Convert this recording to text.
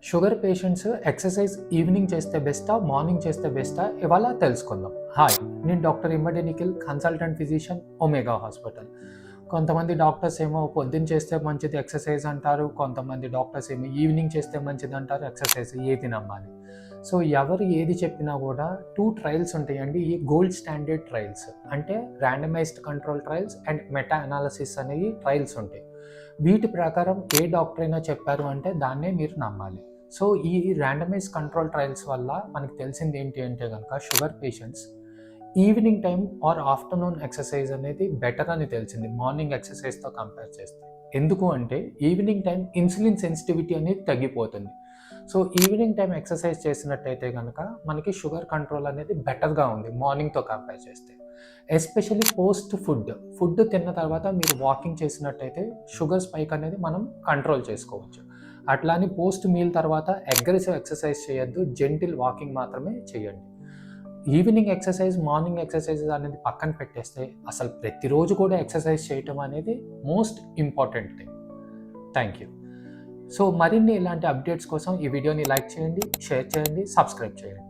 Sugar patients exercise evening చేస్తే బెస్టా, morning చేస్తే బెస్టా ఇవాళ తెలుసుకుందాం. హాయ్, నేను doctor Immadi Nikhil, consultant physician, omega hospital. కొంతమంది డాక్టర్స్ ఏమో పొద్దున్న చేస్తే మంచిది ఎక్సర్సైజ్ అంటారు, కొంతమంది డాక్టర్స్ ఏమో ఈవినింగ్ చేస్తే మంచిది అంటారు ఎక్సర్సైజ్. ఏది నమ్మాలి? సో ఎవరు ఏది చెప్పినా కూడా 2 ట్రయల్స్ ఉంటాయండి. ఈ గోల్డ్ స్టాండర్డ్ ట్రయల్స్ అంటే randomised control trials and meta analysis అనేవి ట్రయల్స్ ఉంటాయి. వీటి ప్రకారం ఏ డాక్టర్ అయినా చెప్పారు అంటే దాన్నే మీరు నమ్మాలి. సో ఈ ర్యాండమైజ్ కంట్రోల్ ట్రయల్స్ వల్ల మనకి తెలిసింది ఏంటి అంటే కనుక sugar patients evening time are afternoon exercise అనేది బెటర్ అని తెలిసింది మార్నింగ్ ఎక్సర్సైజ్తో కంపేర్ చేస్తే. ఎందుకు అంటే ఈవినింగ్ టైం ఇన్సులిన్ సెన్సిటివిటీ అనేది తగ్గిపోతుంది. సో ఈవినింగ్ టైం ఎక్సర్సైజ్ చేసినట్టయితే కనుక మనకి షుగర్ కంట్రోల్ అనేది బెటర్గా ఉంది మార్నింగ్తో కంపేర్ చేస్తే. ఎస్పెషల్లీ పోస్ట్ ఫుడ్ తిన్న తర్వాత మీరు వాకింగ్ చేసినట్టయితే షుగర్ స్పైక్ అనేది మనం కంట్రోల్ చేసుకోవచ్చు. అట్లా అని పోస్ట్ మీల్ తర్వాత అగ్రెసివ్ ఎక్సర్సైజ్ చేయొద్దు, జెంటిల్ వాకింగ్ మాత్రమే చేయండి. ఈవినింగ్ ఎక్సర్సైజ్, మార్నింగ్ ఎక్సర్సైజ్ అనేది పక్కన పెట్టేస్తే అసలు ప్రతిరోజు కూడా ఎక్సర్సైజ్ చేయటం అనేది most important thing. Thank you. So మరిన్ని ఇలాంటి అప్డేట్స్ కోసం ఈ వీడియోని లైక్ చేయండి, షేర్ చేయండి, సబ్స్క్రైబ్ చేయండి.